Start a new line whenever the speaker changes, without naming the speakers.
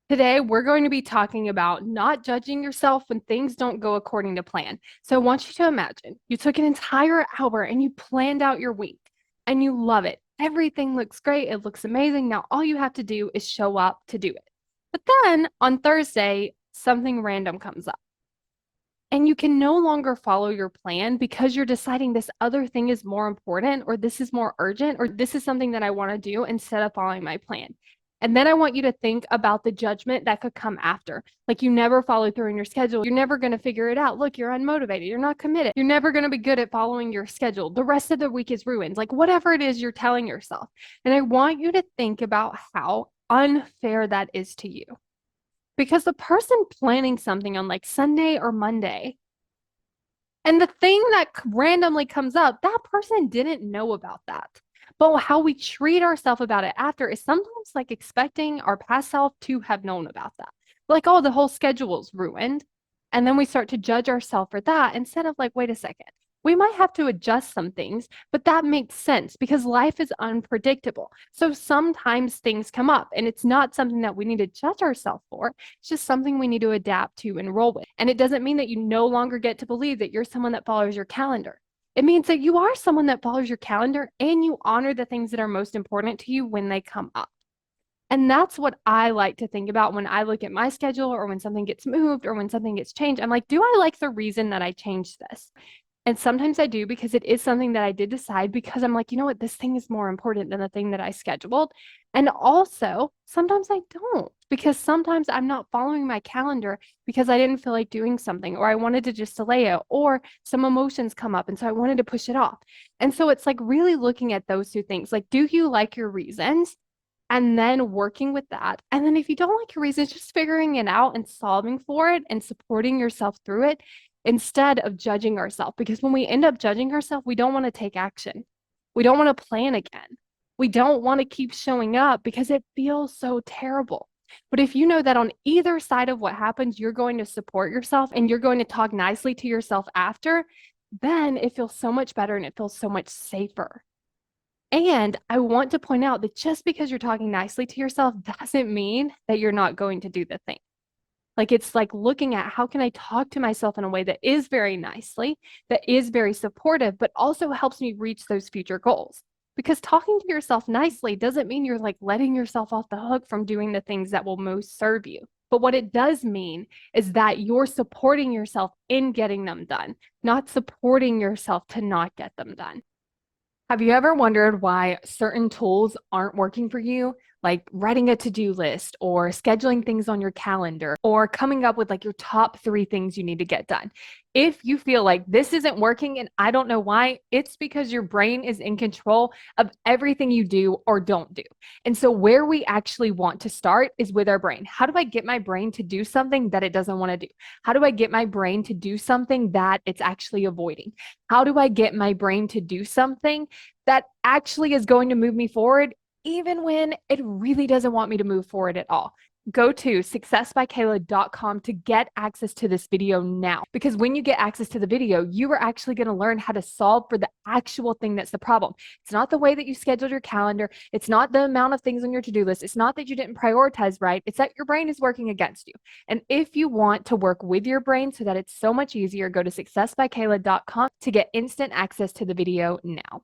Today, we're going to be talking about not judging yourself when things don't go according to plan. So, I want you to imagine you took an entire hour and you planned out your week and you love it. Everything looks great. It looks amazing. Now, all you have to do is show up to do it. But then on Thursday, something random comes up and you can no longer follow your plan because you're deciding this other thing is more important, or this is more urgent, or this is something that I want to do instead of following my plan. And then I want you to think about the judgment that could come after. Like you never follow through in your schedule. You're never going to figure it out. Look, you're unmotivated. You're not committed. You're never going to be good at following your schedule. The rest of the week is ruined. Like whatever it is you're telling yourself. And I want you to think about how unfair that is to you. Because the person planning something on like Sunday or Monday, and the thing that randomly comes up, that person didn't know about that. But how we treat ourselves about it after is sometimes like expecting our past self to have known about that. Like, oh, the whole schedule's ruined. And then we start to judge ourselves for that instead of like, wait a second, we might have to adjust some things, but that makes sense because life is unpredictable. So sometimes things come up and it's not something that we need to judge ourselves for. It's just something we need to adapt to and roll with. And it doesn't mean that you no longer get to believe that you're someone that follows your calendar. It means that you are someone that follows your calendar and you honor the things that are most important to you when they come up. And that's what I like to think about when I look at my schedule or when something gets moved or when something gets changed. I'm like, do I like the reason that I changed this? And sometimes I do because it is something that I did decide because I'm like, you know what, this thing is more important than the thing that I scheduled. And also, sometimes I don't because sometimes I'm not following my calendar because I didn't feel like doing something or I wanted to just delay it or some emotions come up. And so I wanted to push it off. And so it's like really looking at those two things. Like, do you like your reasons? And then working with that. And then if you don't like your reasons, just figuring it out and solving for it and supporting yourself through it instead of judging ourselves. Because when we end up judging ourselves, we don't want to take action. We don't want to plan again. We don't want to keep showing up because it feels so terrible. But if you know that on either side of what happens, you're going to support yourself and you're going to talk nicely to yourself after, then it feels so much better and it feels so much safer. And I want to point out that just because you're talking nicely to yourself doesn't mean that you're not going to do the thing. Like it's like looking at how can I talk to myself in a way that is very nicely, that is very supportive, but also helps me reach those future goals. Because talking to yourself nicely doesn't mean you're like letting yourself off the hook from doing the things that will most serve you. But what it does mean is that you're supporting yourself in getting them done, not supporting yourself to not get them done. Have you ever wondered why certain tools aren't working for you? Like writing a to-do list or scheduling things on your calendar or coming up with like your top three things you need to get done. If you feel like this isn't working and I don't know why, it's because your brain is in control of everything you do or don't do. And so where we actually want to start is with our brain. How do I get my brain to do something that it doesn't want to do? How do I get my brain to do something that it's actually avoiding? How do I get my brain to do something that actually is going to move me forward, even when it really doesn't want me to move forward at all? Go to successbykayla.com to get access to this video now. Because when you get access to the video, you are actually going to learn how to solve for the actual thing that's the problem. It's not the way that you scheduled your calendar. It's not the amount of things on your to-do list. It's not that you didn't prioritize right. It's that your brain is working against you. And if you want to work with your brain so that it's so much easier, go to successbykayla.com to get instant access to the video now.